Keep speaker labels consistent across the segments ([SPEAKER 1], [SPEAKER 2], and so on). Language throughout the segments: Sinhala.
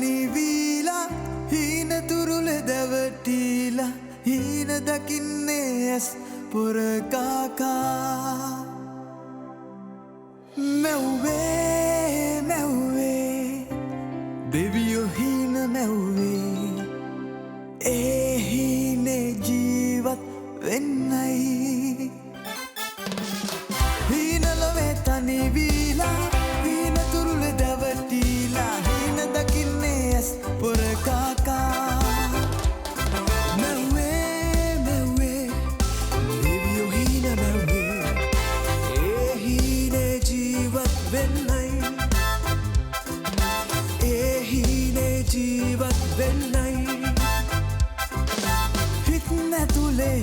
[SPEAKER 1] තනි වීලා හීන තුරුල දැවටිලා හීන දකින්නේ ඇස් පොර කාකා මැව්වේ මැව්වේ දෙවියෝ හීන මැව්වේ ඒ හීනේ ජීවත් වෙන්නයි හීන ලොවේ තනි වීලා හීන තුරුල දැවටිලා හීන දකින්නේ ඇස් පොර කාකා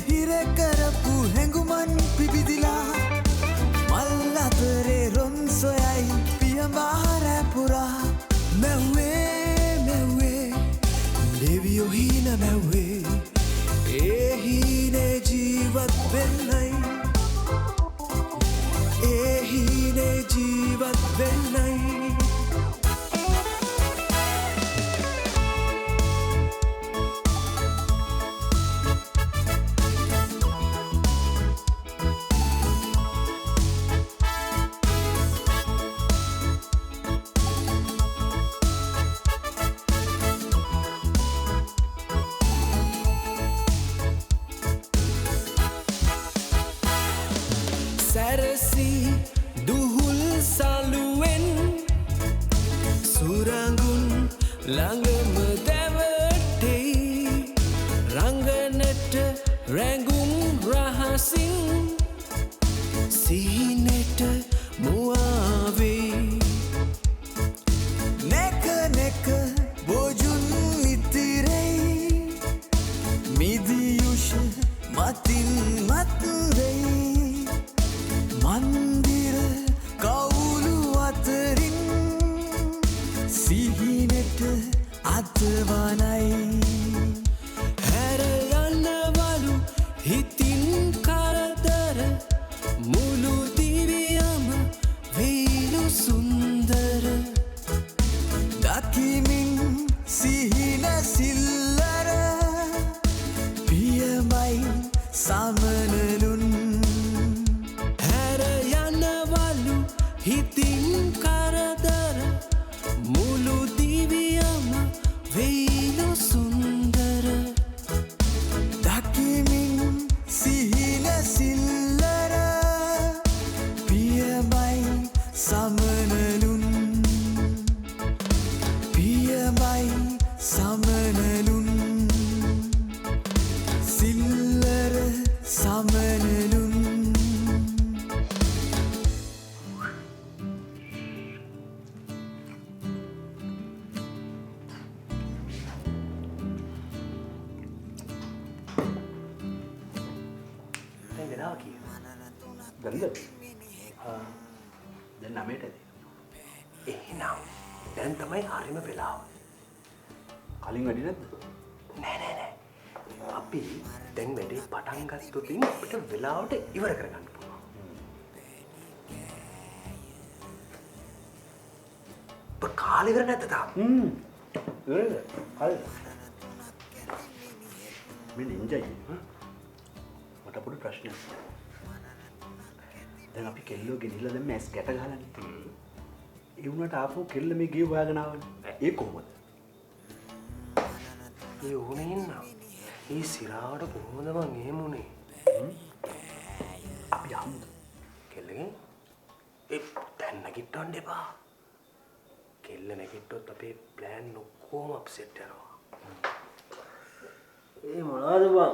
[SPEAKER 1] හිර කරපු හැඟුමන් පිබිදිලා මල් අතරේ රොන් සොයයි පියඹාර පුරා මැව්වේ මැව්වේ දෙවියෝ හීන මැව්වේ ඒ හීනේ ජීවත් වෙන්නයි ඒ හීනේ ජීවත් වෙන්නයි
[SPEAKER 2] ළඟම දැවටෙයි රංගනට රැඟුම් රහසින් සිහිනෙට මුවාවේ
[SPEAKER 1] නැක නැක බොජුන් ඉතිරෙයි මිදියුෂ මතින් මත්වෙයි මන්දිර කවුළු අතරින් සිහිනෙට අත්වනයි
[SPEAKER 2] හැර යන්නවලු හිතින් කරදර මුළු දිවියම වේලු සුන්දර
[SPEAKER 1] දකිමින් සිහින සිල්ලර පියමයි සමනලුන්
[SPEAKER 2] හැර යන්නවලු හිතින් කරදර මුළු දිවියම වේලු සුන්දර
[SPEAKER 1] දකිමින් සිහින සිල්ලර පියමයි සමනලුන් පියමයි සමනලුන් සිල්ලර සමනලුන්
[SPEAKER 3] ගන්ද දැන් 9ට
[SPEAKER 4] එහෙනම් දැන් තමයි හරිම වෙලාව.
[SPEAKER 3] කලින් වැඩි නැද්ද?
[SPEAKER 4] නෑ. අපි දැන් වැඩේ පටන් ගත්තොත් අපිට වෙලාවට ඉවර කරගන්න පුළුවන්. කාලේ ඉවර නැද්ද තාම?
[SPEAKER 3] ඉවරද? හරිද? මේ නින්ජයි. මට පොඩි ප්‍රශ්නයක්. දැන් අපි කෙල්ලෝ ගෙනිලා දැන් මැස් ගැට ගහලානේ. ඒ වුණාට ආපහු කෙල්ල මේ ගේ හොයාගෙන ආවනේ. ඒ කොහොමද?
[SPEAKER 4] ඒ ඕනේ ඉන්න. ඒ සිරාවට කොහොමද මං එහෙම උනේ?
[SPEAKER 3] අපි යමුද?
[SPEAKER 4] කෙල්ලගෙන් ඒ දැන් නැගිටවන්න එපා. කෙල්ල නැගිට්ටොත් අපේ ප්ලෑන් ඔක්කොම අප්සෙට් යනවා.
[SPEAKER 5] ඒ මොනවද බං?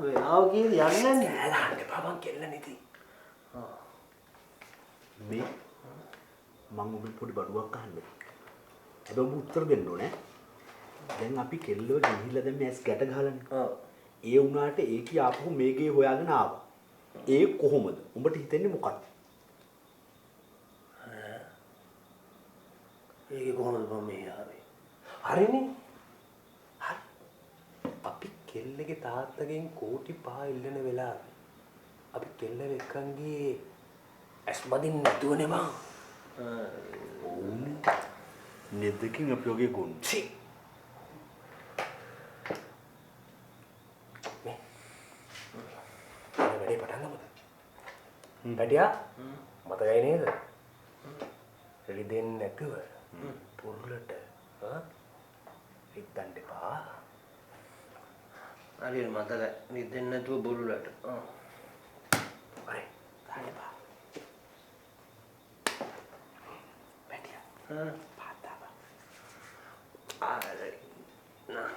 [SPEAKER 5] වෙලාව කියලා යන්නේ නැහැ.
[SPEAKER 4] දාන්න එපා බං කෙල්ල නැති.
[SPEAKER 3] මේ මං ඔබට පොඩි බඩුවක් අහන්න. හැබැයි ඔබ උත්තර දෙන්න ඕනේ. දැන් අපි කෙල්ලව ගෙනිහිල්ලා දැන් මැස් ගැට ගහලානේ. ඒ වුණාට ඒ කිය ආපහු මේ ගේ හොයාගෙන ආවා. ඒ කොහොමද? උඹට හිතෙන්නේ මොකක්ද?
[SPEAKER 4] ඒක කොහොමද බං මේ ආවේ? හරිනේ. හරි. අපි කෙල්ලගේ තාත්තගෙන් කෝටි 5 ඉල්ලන වෙලාවේ අපි කෙල්ල එක්කන් ගියේ ඇස් බදින්න නැතුවනේ බං.
[SPEAKER 3] නෙදකින් අපි ඔගේ ගොන්.
[SPEAKER 4] පැටියා මතකයි නේද? රිදෙන්නේ නැතුව පුරුලට රිද්දන්න එපා.
[SPEAKER 5] හරියට මතකයි. රිදෙන්නේ නැතුව බුරුලට.
[SPEAKER 4] හරි. දාන්න එපා. පැටියා. පාතාව.
[SPEAKER 5] හරි. නා.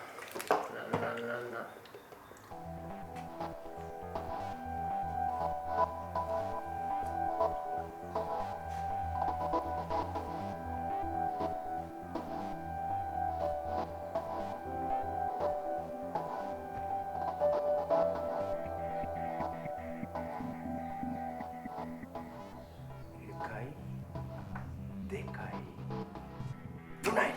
[SPEAKER 4] දෙකයි තුනයි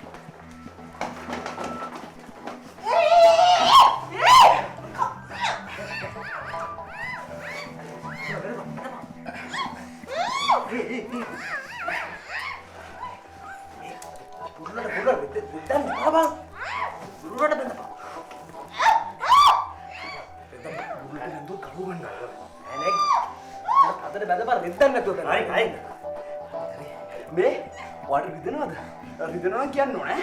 [SPEAKER 3] මේ වාට රිදෙනවද? රිදෙනවා නම් කියන්න ඕනේ.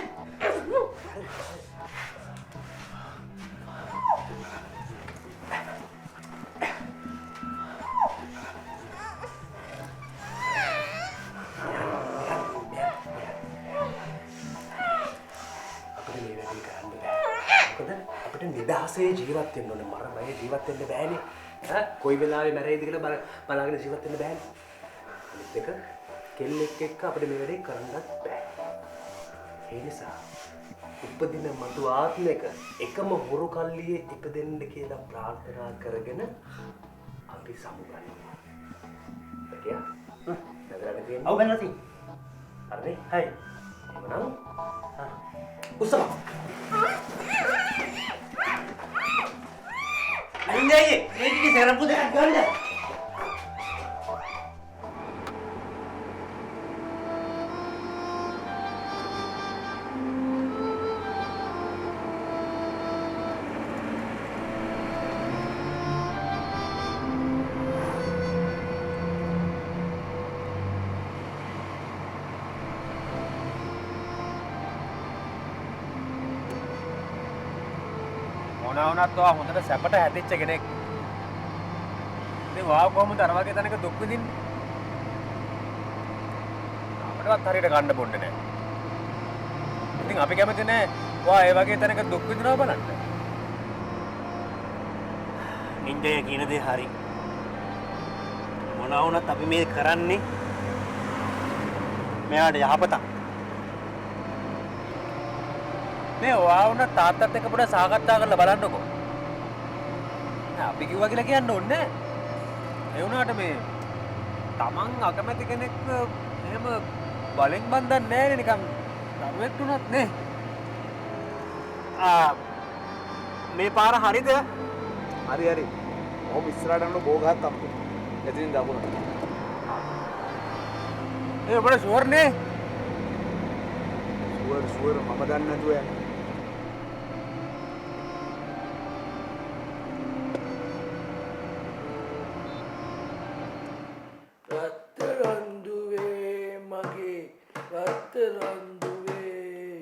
[SPEAKER 4] අපිට නිදහසේ ජීවත් වෙන්න ඕනේ. මරණය ජීවත් වෙන්න බෑනේ. කොයි වෙලාවෙ මැරෙයිද කියලා බලාගෙන ජීවත් වෙන්න බෑනේ. අනිත් එක කෙල්ලෙක් එක්ක අපිට මේ වැඩේ කරන්නත් බෑ. ඒ නිසා උපදින මතු ආත්මයක එකම හොරු කල්ලියේ ඉපදෙන්න කියලා ප්‍රාර්ථනා කරගෙන අපි සමුගන්නවා. පැටියා. නේද තියෙන්නේ?
[SPEAKER 5] ඔව් ගන්න තියෙන්නේ.
[SPEAKER 4] හරිනේ?
[SPEAKER 5] හයි.
[SPEAKER 4] එහෙනම් උස්සම.
[SPEAKER 5] අයියේ මේකේ සරප්පු දෙකක් ගන්නද?
[SPEAKER 4] මොනවුනත් ඔයා හොඳට සැපට හැදිච්ච කෙනෙක්. ඉතින් වාව කොහොමද අර වගේ තැනක දුක් විඳින්නේ? අපිටවත් හරියට ගන්න බොන්නේ නැහැ. ඉතින් අපි කැමති නැහැ ඔයා ඒ වගේ තැනක දුක් විඳිනවා බලන්න.
[SPEAKER 5] නින්දේ කියන දේ හරි. මොනවා වුණත් අපි මේ කරන්නේ මෙයාට යහපතක්.
[SPEAKER 4] මේ ඔයා වුණ තාත්තත් එක්ක පොඩ්ඩක් සාකච්ඡා කරලා බලන්නකෝ. අපි කිව්වා කියලා කියන්න ඕනේ නැහැ. ඒ වුණාට මේ තමන් අකමැති කෙනෙක් එහෙම බලෙන් බන්දන්නේ නැහැ නිකන් දරුවෙක් තුනත් නේ.
[SPEAKER 5] මේ පාර හරිද?
[SPEAKER 3] හරි හරි. ඔහොම ඉස්සරහට යනකොට බෝ ගහක් අම්පු. එතනින් දකුණට.
[SPEAKER 4] ඒ ඔබට ෂුවර් නේ?
[SPEAKER 3] ෂුවර් මම දන්නේ නැතුව යන්නේ.
[SPEAKER 2] රත්තරන්දුවේ මගේ රත්තරන්දුවේ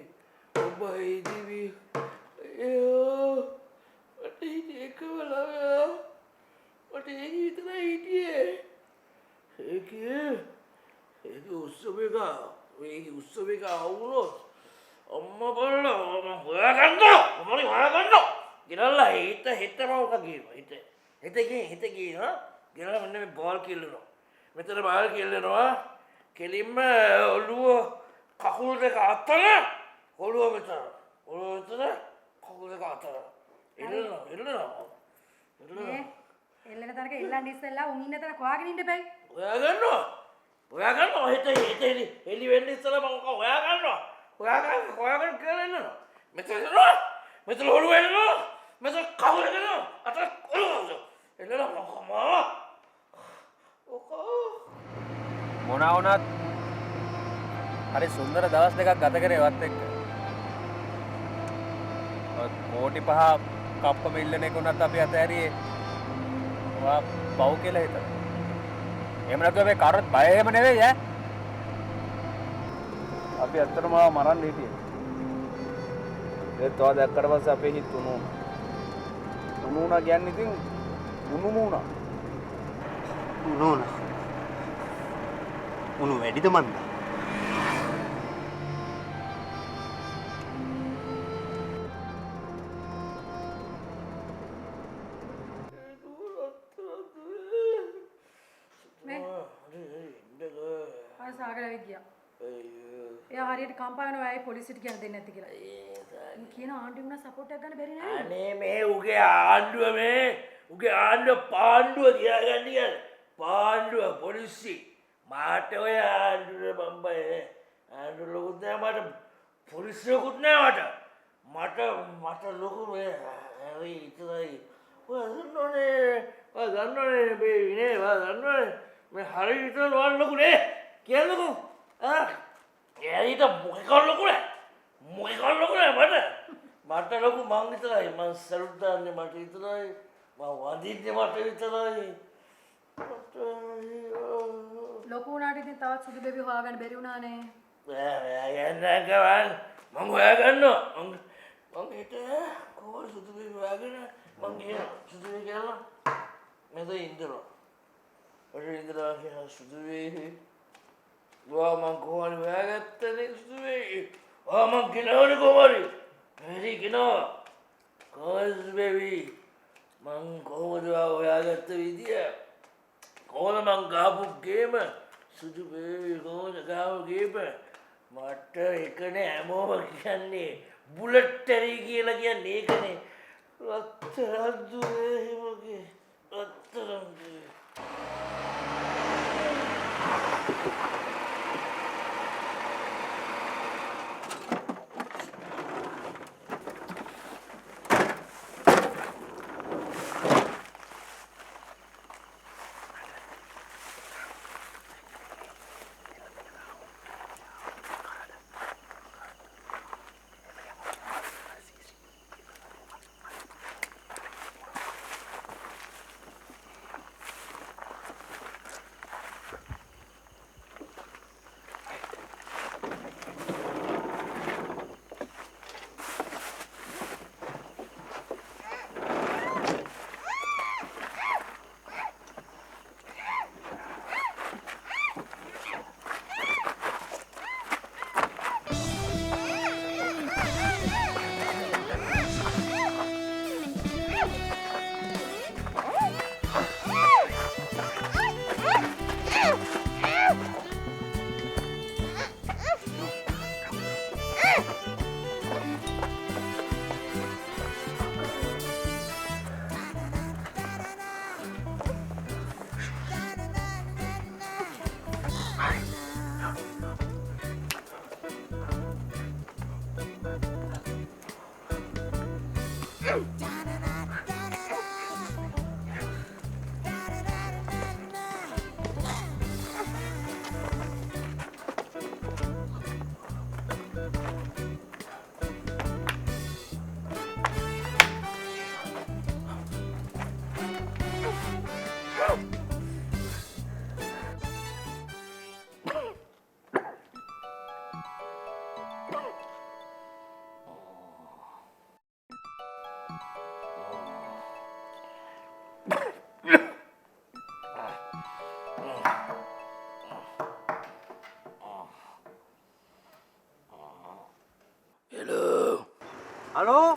[SPEAKER 2] ඔබයි දිවි මට හිටියේ එකම ළමයා මට ඒක විතරයි හිටියේ ඒක උත්සව එක අවුලොත් අම්මා බලලා මම හොයාගන්නවා ගෙනල්ලා හිත මවක කියනවා හිත කියනවා ගෙනල්ලා මෙන්න මේ බෝල් කිල්ලනවා මෙතන බාල් කෙල්ලනවා කෙලින්ම ඔළුව කකුල් දෙක අතර ඔළුව මෙතන කකුල් දෙක අතර එල්ලනවා
[SPEAKER 6] එල්ලෙන තරක එල්ලන්න ඉස්සෙල්ලා උන් ඉන්න තැන හොයාගෙන ඉන්න බෑ.
[SPEAKER 2] හොයාගන්නවා හිත එලි වෙන්න ඉස්සෙල්ලා මම හොයාගෙන කියලා ඉන්නවා මෙතන ඔළුව එල්ලනවා මෙතන කකුල් දෙක අතර ඔළුව එල්ලනවා
[SPEAKER 4] මොනවා වුණත් හරි සුන්දර දවස් දෙකක් ගත කරේ වත් එක්ක. කෝටි 5 කප්පම ඉල්ලන එක උනත් අපි අතහැරියේ. ඔයා පව් කියලා හිතන. එහෙම නැතුව මේ කරත් බය එහෙම නෙවෙයි ඈ. අපි ඇත්තටම මරන්න හිටියේ. ඒත් තව දැක්කට පස්සේ අපේ හිත උණු වුණා. උණු වුණා කියන්නේ ඉතින් උණුම වුණා.
[SPEAKER 5] උණුන. උණු වැඩිද මන්ද?
[SPEAKER 6] ආ සාගර විද්‍යා. එයා හරියට කම්පා වෙනවා ඇයි පොලිසියට කියන්න දෙන්නේ නැති කියලා. කියන ආණ්ඩුව වුණා සපෝට් එකක් ගන්න බැරි නෑ.
[SPEAKER 2] අනේ මේ උගේ ආණ්ඩුව මේ උගේ ආණ්ඩුව පාණ්ඩුව තියාගන්න කියන්නේ. පාණ්ඩුව පොලිසි මාට ඔය ආණ්ඩුව බම්බයි ආණ්ඩුව ලොකුත් නෑ මට පොලිසියකුත් නෑ මට ලොකු මේ හරි ඉතලයි ඔය දන්නවනේ මේ විනේ දන්නවනේ මේ හරි ඉතල වල් ලොකුනේ කියන්නකෝ එයාට මොකක්ද ලොකුනේ මට ලොකු මං විතරයි මං සලුට් දාන්නේ මට විතරයි මං වඳින්නේ මට විතරයි
[SPEAKER 6] ලොකු වුණාට ඉතින් තවත් සුදු බේබි හොයාගන්න බැරි වුණානේ.
[SPEAKER 2] මං හොයාගන්නවා මං හිට කොහොමද සුදු බේබි හොයාගෙන මං කියන සුදු බේබි කියලා මෙතන ඉඳලා සුදු බේබි Wah, man kohali hොයාගත්තනේ සුදු බේබි. මං කියනවනේ කොහොමද? හරි කියනවා. කොහොමද සුදු බේබි? මං කොහොමද හොයාගත්ත විදිය? කොහොමද මං ගාපු ගේම සුදු බේබි කොහොමද ගාපු ගේම? මට එකනේ හැමෝම කියන්නේ බුලට් ටෙරි කියලා කියන්නේ ඒකනේ. රත්තරන් දුවේ හිමගේ රත්තරන් දුවේ.
[SPEAKER 4] හලෝ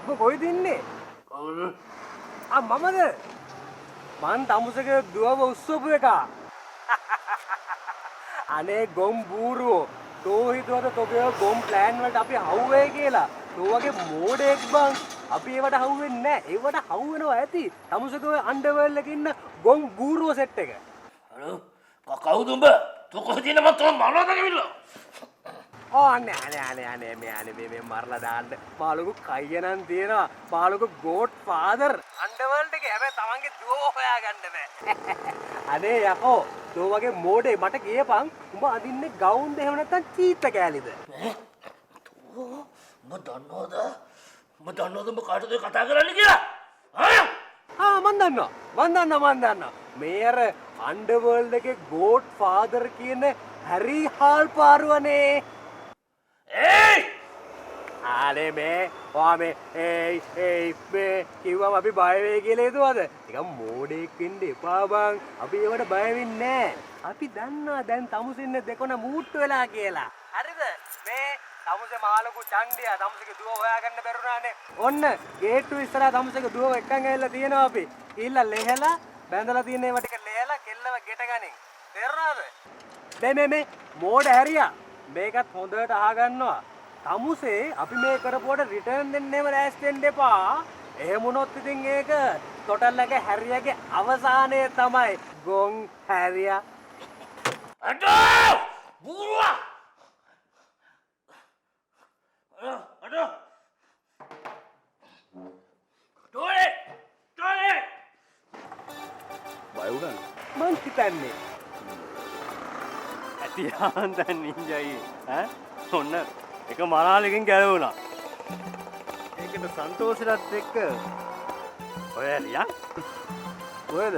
[SPEAKER 4] ඔබ කොයිද ඉන්නේ? මමද? මං තමුසක දුවව උස්සපු එක. අනේ ගොම් බූරුවෝ තෝ හිතුවද තෝගේ ගොම් ප්ලෑන් වලට අපි හවුවේ කියලා? තෝ වගේ මෝඩෙක් බං. අපි ඒවට හවුවෙන්නේ නැහැ. ඒවට හවු වෙනවා ඇති. තමුසක ඔය අන්ඩර්වර්ල්ඩ් එකේ ඉන්න ගොම් බූරුවෝ සෙට් එක.
[SPEAKER 2] හලෝ කවුද උඹ? තෝ කොහෙද ඉන්නේ මම තෝ මරලා දාගවිලා.
[SPEAKER 4] අනේ මේ මරලා දාන්න මාළුකු කයියනම් තියෙනවා මාළුකු ගෝඩ් ෆාදර් අන්ඩර්වර්ල්ඩ් එකේ හැබැයි තමන්ගේ දුව හොයාගන්න බෑ අනේ යකෝ තෝ වගේ මෝඩේ මට කියපන් උඹ අදින්නේ ගවුන්ද එහෙම නැත්නම් චීත්ත කෑලිද
[SPEAKER 2] උඹ දන්නවද උඹ කාටද කතා කරන්නේ කියලා
[SPEAKER 4] මන් දන්නවා මේ අර අන්ඩර්වර්ල්ඩ් එකේ ගෝඩ් ෆාදර් කියන හැරි හාල් පාරුවනේ. ආලේ මේ ඔයා මේ කිව්වම අපි බය වෙයි කියලා හිතුවද? නිකන් මෝඩෙක් වෙන්න එපා බං. අපි ඒවට බය වෙන්නේ නැහැ. අපි දන්නවා දැන් තමුසෙන්නේ දෙකොන මූට්ටු වෙලා කියලා. හරිද? මේ තමුසේ මාළකු චණ්ඩියා තමුසේගේ දුව හොයාගන්න බැරුණානේ. ඔන්න ගේට්ටුව ඉස්සරහා තමුසේගේ දුව එක්කන් ඇවිල්ලා තියෙනවා අපි. ඊළා ලෙහලා බැඳලා තියෙන ඒවා ටික ලෙහලා කෙල්ලව ගෙට ගනින්. තේරුණාද? මේ මෝඩ හැරියා. මේකත් හොඳට අහගන්නවා. තමුසේ අපි මේ කරපුවට රිටර්න් දෙන්නෙම ලෑස්ති වෙන්න එපා. එහෙම වුණොත් ඉතින් ඒක තොටල්ලගේ හැරියාගේ අවසානය තමයි. ගොන් හැරියා.
[SPEAKER 2] අඩෝ! බූරුවා! අඩෝ! ටෝලේ! ටෝලේ!
[SPEAKER 4] බය වුණා. මං හිතන්නේ ඇති ආන්දන් නින්ජයි ඈ ඔන්න එක මනාලකින් ගැලවුණා. ඒකට සන්තෝෂලත් එක්ක ඔය එළියා කොහෙද?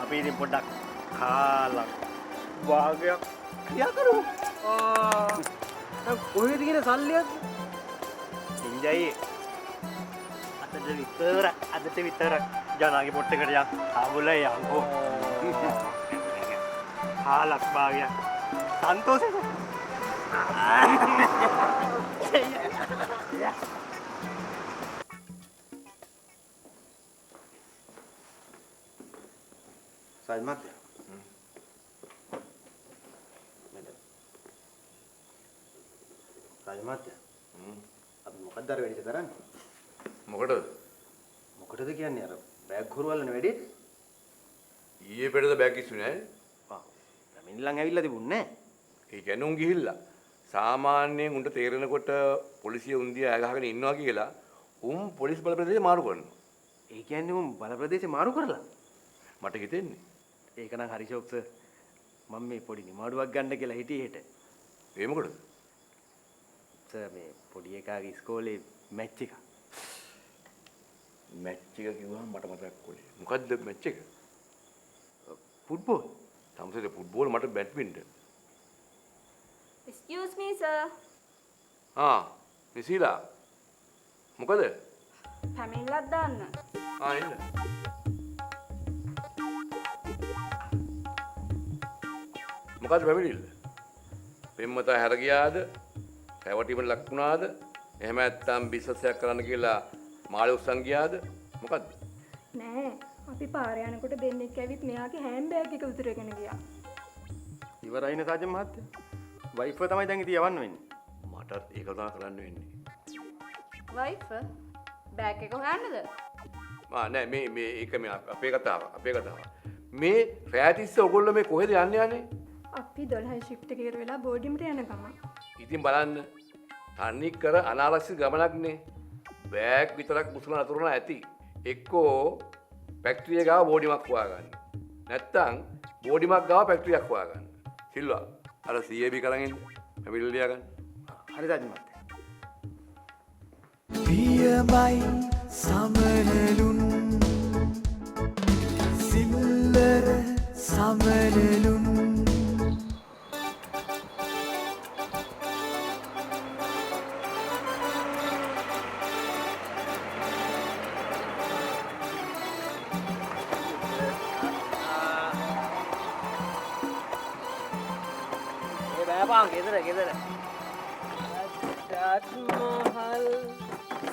[SPEAKER 4] අපි ඉතින් පොඩ්ඩක් කාලා වාගයක් ක්‍රියා කරමු. දැන් කොහෙද කියන සල්ලියක්? නින්ජයි අදට විතරක් ජනාගේ පොට්ටකට යන් ආවුලයි යන්කෝ. කාලක් වාගයක් සන්තෝෂද?
[SPEAKER 5] සයිමත් සයිමත් අපි මොකක්ද අර වැඩිද කරන්නේ?
[SPEAKER 7] මොකටද?
[SPEAKER 5] මොකටද කියන්නේ අර බෑග් හොරවලන වැඩේ?
[SPEAKER 7] ඊයේ පෙරේද බෑග් ඉස්සුනේ නෑ?
[SPEAKER 5] මිනිල්ලන් ඇවිල්ලා තිබුණේ නෑ.
[SPEAKER 7] ඒ කියන්නේ උන් ගිහිල්ලා. සාමාන්‍යයෙන් උන්ට තේරෙනකොට පොලිසිය උන්දිය ඇය ගහගෙන ඉන්නවා කියලා උන් පොලිස් බල ප්‍රදේශය මාරු කරනවා.
[SPEAKER 5] ඒ කියන්නේ උන් බල ප්‍රදේශය මාරු කරලා?
[SPEAKER 7] මට හිතෙන්නේ.
[SPEAKER 5] ඒක නම් හරි ෂොක් සර්. මම මේ පොඩි නිමාඩුවක් ගන්න කියලා හිටියේ හෙට.
[SPEAKER 7] ඒ මොකටද?
[SPEAKER 5] සර් මේ පොඩි එකාගේ ඉස්කෝලේ මැච් එක.
[SPEAKER 7] මැච් එක කිව්වම මට මතක් වුණේ. මොකද්ද මැච් එක?
[SPEAKER 5] ෆුට්බෝල්.
[SPEAKER 7] තමුසේ ෆුට්බෝල් මට බැඩ්මින්ටන්.
[SPEAKER 8] Excuse me, sir.
[SPEAKER 7] නිසීලා. මොකද?
[SPEAKER 8] පැමිණිල්ලක් දාන්න.
[SPEAKER 7] එන්න. මොකද්ද පැමිණිල්ල? පෙම්මතා හැර ගියාද? රැවටීමට ලක් වුණාද? එහෙම නැත්නම් බිස්නස් එකක් කරන්න කියලා මාළේ උස්සන් ගියාද? මොකද්ද?
[SPEAKER 8] නෑ, අපි පාරේ යනකොට දෙන්නෙක් ඇවිත් මෙයාගේ හෑන්ඩ් බෑග් එක උතුරගෙන ගියා.
[SPEAKER 5] ඉවරයිනේ සාජන් මහත්තයා. වයිෆ් තමයි දැන් ඉතින් යවන්න වෙන්නේ.
[SPEAKER 7] මටත් ඒක තමයි කරන්න වෙන්නේ.
[SPEAKER 8] වයිෆ් බෑග් එක හොයන්නද?
[SPEAKER 7] නෑ මේ ඒක මේ අපේ කතාව. මේ රැතිස්ස ඔයගොල්ලෝ මේ කොහෙද යන්නේ?
[SPEAKER 8] අපි 12 shift එකේ වෙලා බෝඩිම්ට යන ගමන්.
[SPEAKER 7] ඉතින් බලන්න. තන්නේ කර අනාරක්ෂිත ගමනක්නේ. බෑග් විතරක් මුසුන අතුරුන ඇති. එක්කෝ ෆැක්ටරි ගාව බෝඩිමක් හොයාගන්න. නැත්තම් බෝඩිමක් ගාව ෆැක්ටරියක් හොයාගන්න. සිල්වා අර CAB කරන් ඉන්න. පැමිණිලි ලියා ගන්න.
[SPEAKER 5] හරි සාජන් මහත්තයා.
[SPEAKER 1] පියමයි සමනලුන් සිල්ලර සමනලුන්
[SPEAKER 5] ගෙදර රාජමහල්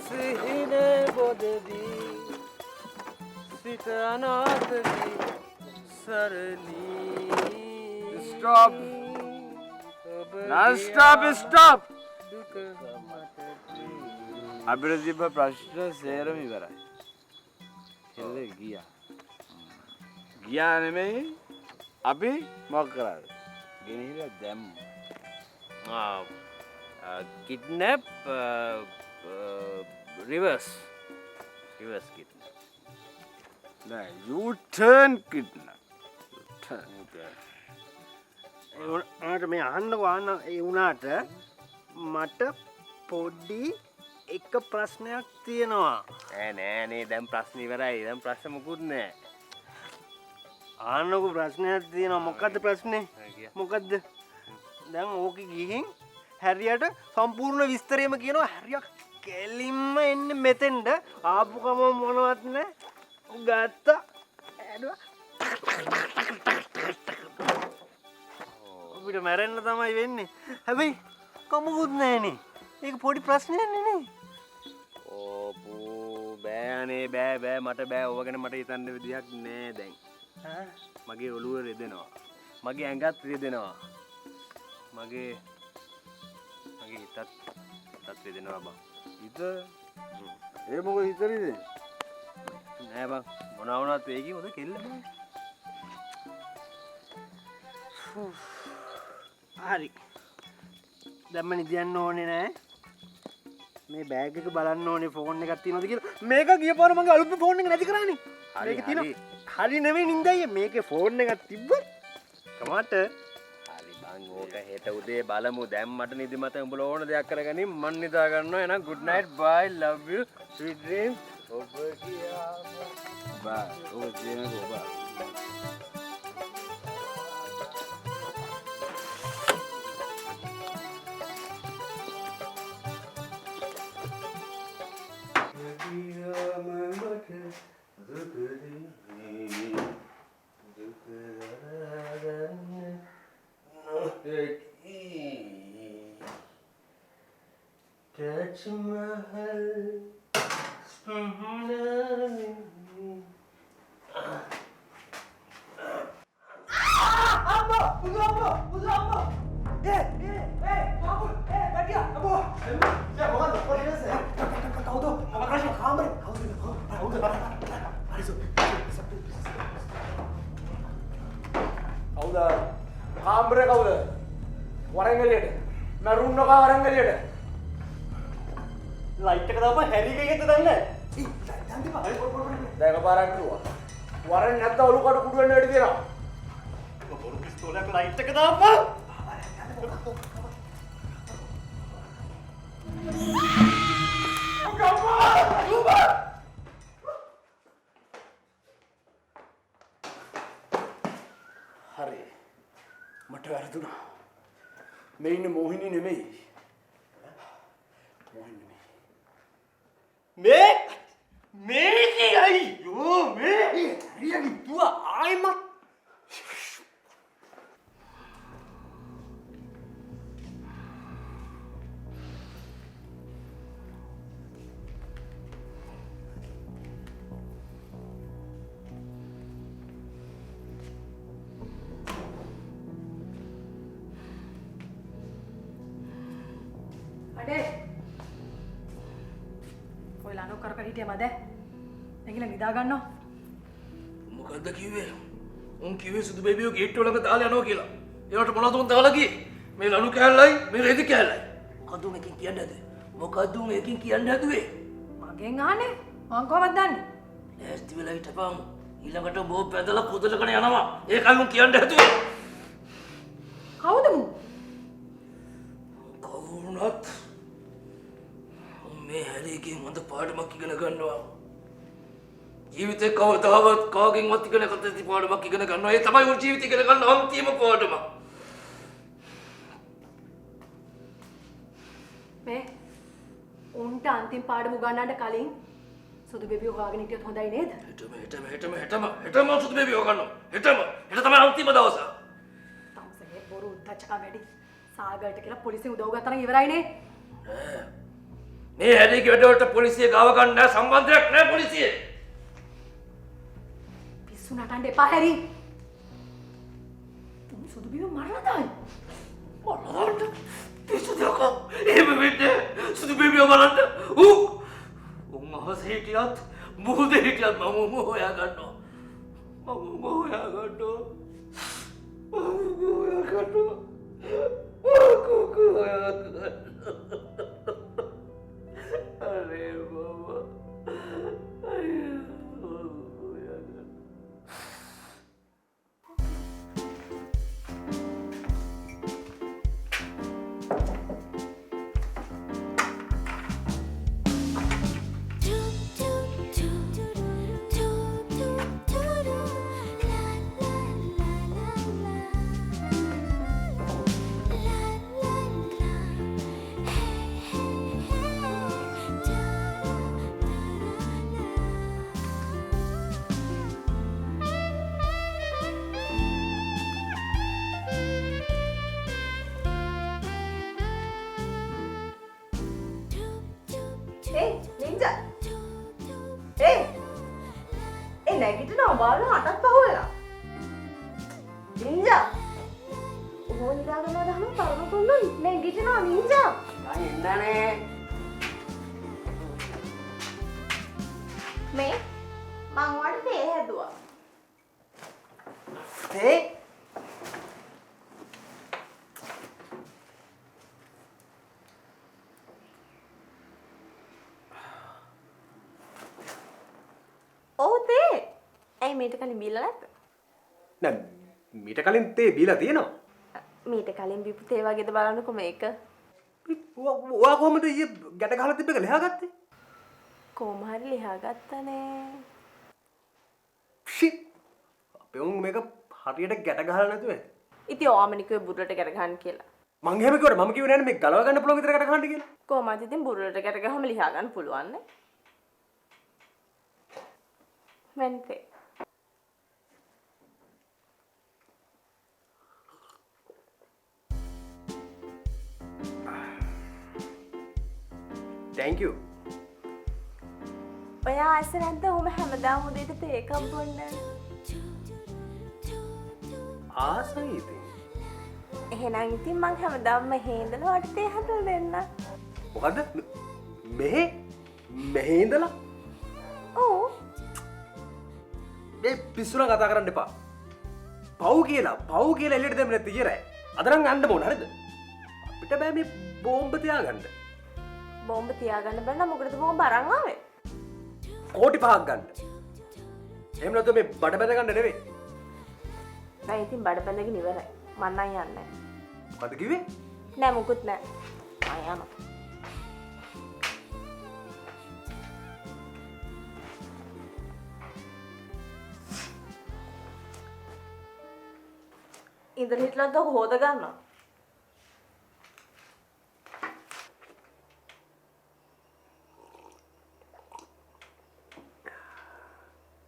[SPEAKER 5] සිහින බොදදී සිත අනාථදී සරණී
[SPEAKER 3] Stop! Non-stop! අපිට තිබ්බ ප්‍රශ්න සේරම ඉවරයි. එල්ල ගියා නෙමෙයි අපි මොකක් කරාද? ගෙනහිලා දැම්මු.
[SPEAKER 5] kidnap reverse kidnap.
[SPEAKER 3] නෑ U-turn kidnap.
[SPEAKER 5] උනාට මේ අහන්නකෝ අහන්න ඒ උනාට මට පොඩි එක ප්‍රශ්නයක් තියෙනවා. නෑ දැන් ප්‍රශ්න ඉවරයි. දැන් ප්‍රශ්න මොකුත් නෑ. ආන්නකෝ ප්‍රශ්නයක් තියෙනවා. මොකද්ද ප්‍රශ්නේ? මොකද්ද? දැන් ඕක ගිහින් හැරියට සම්පූර්ණ විස්තරයම කියනවා. හැරියක් කෙලින්ම එන්නේ මෙතෙන්ට. ආපු කම මොනවත් නැහැ. ගත්ත ඇදුවා. අපිට මැරෙන්න තමයි වෙන්නේ. හැබැයි කමකුත් නැහනේ. ඒක පොඩි ප්‍රශ්නයක් නේ. ඕපෝ බෑනේ බෑ මට බෑ. ඕව ගැන මට හිතන්න විදියක් නෑ දැන්. මගේ ඔළුව රෙදෙනවා. මගේ ඇඟත් රෙදෙනවා. මගේ හිතත් රෙදෙනවා බං.
[SPEAKER 9] හිත ඒ මොකද හිතරිද?
[SPEAKER 5] නෑ බං මොනවා වුණත් ඒකේ හොද කෙල්ල බං. හරි. දැම්ම නිදියන්න ඕනේ නෑ. මේ බෑග් එක බලන්න ඕනේ ෆෝන් එකක් තියෙනවද කියලා. මේක ගියපාර මගේ අලුත් ෆෝන් එක නැති කරානේ. මේක තියෙනවා. හරි නෙමෙයි නින්දයි. මේකේ ෆෝන් එකක් තිබ්බොත් කමට. හරි බං ඕක හෙට උදේ බලමු. දැන් මට නිදිමත උඹලා ඕන දෙයක් කරගනින් මන් නිදා ගන්නවා. එහෙනම් good night bye love you sweet dreams. ඔබ කියාම bye. ඔබ කියනකෝ bye. Touch my
[SPEAKER 4] කාමරේ කවුද? වරෙන් එළියට. මම රුම් නෝකා වරෙන් එළියට. ලයිට් එක දාපන් හැරිගේ ගෙද්ද දන්නේ. දැන් පාරක් කිව්වා. වරෙන් නැත්නම් ඔලු කට කුඩු වෙන්න වැඩි තියනවා. බොරු පිස්තෝලයක් ලයිට් එක දාපන්. හරි. මට වැරදුනා. මේ ඉන්නේ මොහිනී නෙමෙයි. මොහිනී නෙමෙයි. මේකයි අයියෝ මේ හරියටම දුව ආයිමත්
[SPEAKER 6] කර හිටිය මද නැගිලා නිදා ගන්නවා.
[SPEAKER 2] මොකද්ද කිව්වේ? උන් කිව්වේ සුදු බේබියෝ ගේට්ටුව ළඟ දාලා යනවා කියලා. ඒවට මොනවද උන් දාලා ගියේ? මේ ලනු කෑල්ලයි මේ රෙදි කෑල්ලයි. මොකද්ද මේකෙන් කියන්නේ නැද? මොකද්ද මේකෙන් කියන්නේ නැදුවේ?
[SPEAKER 6] මගෙන් අහන්නේ. මං කොහමද දන්නේ?
[SPEAKER 2] ඇස්ති වෙලා හිටපන්. ඊළඟට බෝ පැදලා කුදලකන යනවා. ඒකයි උන් කියන්නේ නැතුවේ.
[SPEAKER 6] කවුද මු?
[SPEAKER 2] කවුරුනත් මේ හැරීගෙන් හොඳ පාඩමක් ඉගෙන ගන්නවා. ජීවිතේ කවදාවත් කාගෙන්වත් ඉගෙන ගන්න නැති පාඩමක් ඉගෙන ගන්නවා. ඒ තමයි උන් ජීවිතේ ඉගෙන ගන්න අන්තිම පාඩම.
[SPEAKER 6] මේ උන්ට අන්තිම පාඩම උගන්නන්න කලින් සුදු බේබියෝ හොයාගෙන හිටියොත් හොඳයි නේද? හෙටම සුදු බේබියෝ ගන්නවා. හෙට තමයි අන්තිම දවස. තමසගේ බොරු උද්දච්චකම් වැඩි. සාගරට කියලා පොලිසිය උදව් ගත්තා නම් ඉවරයිනේ.
[SPEAKER 2] මේ හැදීගේ වැඩවලට පොලිසිය ගාව ගන්න නැහැ. සම්බන්ධයක් නැහැ පොලිසියේ.
[SPEAKER 6] පිස්සු නටන්න එපා හැරි. උන් සුදු බේබියෝ මරලා දායි.
[SPEAKER 2] මරලා පිස්සු දකෝ. එහෙම වෙන්නේ සුදු බේබියෝ බලන්න. උන් අහසේ හිටියත් මුහුදේ හිටියත් මම හොයා ගන්නවා. මම හොයා ගන්නවා. अरे बाबा
[SPEAKER 6] බාල අටත් පහුවෙලා. නින්ජා. ඕන ඉඳගෙන දහම තරුණ කොල්ලෝ නැගිටිනවා නින්ජා.
[SPEAKER 5] එන්නනේ.
[SPEAKER 6] මේ මං ඔයාලට තේ හැදුවා.
[SPEAKER 5] තේ?
[SPEAKER 6] ඔව් තේ. ඇයි මීට කලින් බීලා නැද්ද?
[SPEAKER 4] නෑ මීට කලින් තේ බීලා තියෙනවා.
[SPEAKER 6] මීට කලින් බීපු තේ වගේද බලන්නකො මේක.
[SPEAKER 4] ඔයා කොහමද ඊයේ ගැට ගහලා තිබ්බ එක ලියාගත්තේ?
[SPEAKER 6] කොහොම හරි ලියා ගත්තනේ.
[SPEAKER 4] ෂිට්. අපේ උන් මේක හරියට ගැට ගහලා නැතුව ඇති.
[SPEAKER 6] ඉතින් ඕමනිකුවේ බුරුලට ගැට ගන්න කියලා.
[SPEAKER 4] මං එහෙම කිව්වට මම කිව්වේ නෑනේ මේක ගලව ගන්න පුළුවන් විතර ගැට ගහන්න කියලා.
[SPEAKER 6] කොහොමද ඉතින් බුරුලට ගැට ගහම ලියා ගන්න පුළුවන් නේ? වෙන්තේ.
[SPEAKER 4] thank you.
[SPEAKER 6] ඔයා ආස නැද්ද ඔහොම හැමදාම උදේට තේ එකක් බොන්න?
[SPEAKER 4] ආසයි ඉතින්.
[SPEAKER 6] එහෙනම් ඉතින් මං හැමදාම මෙහෙ ඉඳලා වට තේ හදලා දෙන්න.
[SPEAKER 4] මොකද්ද? මෙහෙ ඉඳලා?
[SPEAKER 6] ඔව්.
[SPEAKER 4] මේ පිස්සුලා කතා කරන්න එපා. පව් කියලා එළියට දෙන්න නැති ඉරයි. අද නම් යන්න ඕන හරිද? අපිට බෑ මේ බෝම්බ තියාගන්න.
[SPEAKER 6] බෝම්බ තියාගන්න බෑ නම් මොකටද බෝම්බ අරන් ආවේ?
[SPEAKER 4] කෝටි 5ක් ගන්න. එහෙම නැත්නම් මේ බඩ බැඳ ගන්න නෙවෙයි.
[SPEAKER 6] නෑ ඉතින් බඩ බැඳගෙන ඉවරයි. මං නම් යන්නේ
[SPEAKER 4] මොකද කිව්වේ?
[SPEAKER 6] නෑ මුකුත් නෑ. ආ යනවා. ඉඳලා හිටලා તો හොද ගන්නවා.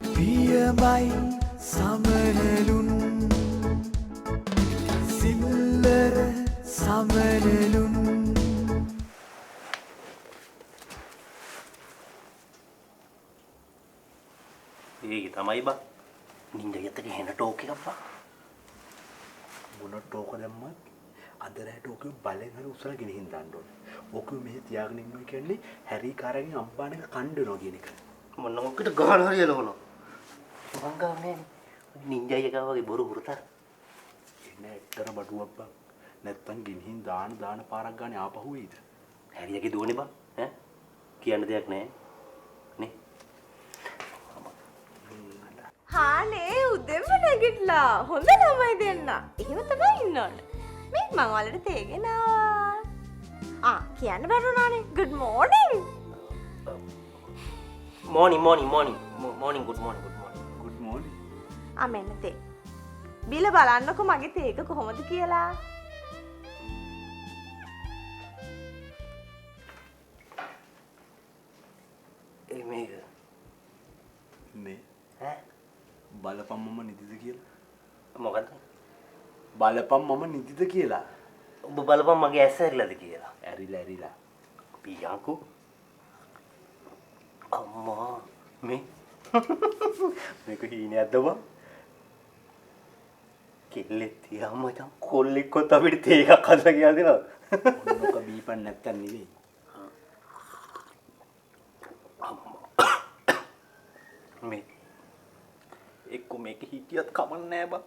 [SPEAKER 1] පියමයි සමනලුන් සිල්ලර සමනලුන්
[SPEAKER 5] ඒක තමයි බා. නින්ද යතේ හෙන ටෝක් එකක් බා.
[SPEAKER 3] මොන ටෝක දැම්මත් අද රැට ඕක බලෙන් හරි උස්සලා ගෙනihin දාන්න ඕනේ. ඕක මෙහෙ තියාගෙන ඉන්නවා කියන්නේ හැරි කාරගෙන් අම්පාන එක කණ්ඩනවා කියන එක.
[SPEAKER 5] මොන මොකට ගහන හරියලා හොන. මං ගාන්නේ නින්ජා එකා වගේ බොරු හුරතර.
[SPEAKER 3] එන්න ඇත්තට බඩුවක් බං. නැත්තම් ගෙනihin දාන පාරක් ගානේ ආපහු එයිද?
[SPEAKER 5] හැරියගේ දුවනේ බා. ඈ කියන්න දෙයක් නැහැ. නේ.
[SPEAKER 6] හානේ උදෙන්ම නැගිටලා. හොඳ ළමයි දෙන්න. එහෙම තමයි ඉන්න ඕන. මේ මං ඔයාලට තේ ගෙනාවා. කියන්න බැරුණානේ. good morning.
[SPEAKER 5] morning good morning.
[SPEAKER 3] good morning.
[SPEAKER 6] මෙන්න තේ. බිල බලන්නකො මගේ තේ එක කොහොමද කියලා.
[SPEAKER 5] ඒ මේක
[SPEAKER 3] නේ
[SPEAKER 5] ඈ
[SPEAKER 3] බලපන් මම නිදිද කියලා.
[SPEAKER 5] මොකද්ද?
[SPEAKER 3] බලපන් මම නිදිද කියලා.
[SPEAKER 5] ඔබ බලපන් මගේ ඇස් ඇරිලාද කියලා.
[SPEAKER 3] ඇරිලා.
[SPEAKER 5] පියාකෝ. අම්මා මේ මේක හීනයක්ද බං? කෙල්ලෙක් තියා මචං කොල්ලෙක්වත් අපිට තේ එකක් හදලා කියලා දෙනවා.
[SPEAKER 3] ඔන්නක බීපන් නැත්තන් නෙවෙයි.
[SPEAKER 5] මේ එක්ක මේක හිටියත් කමක් නෑ බං.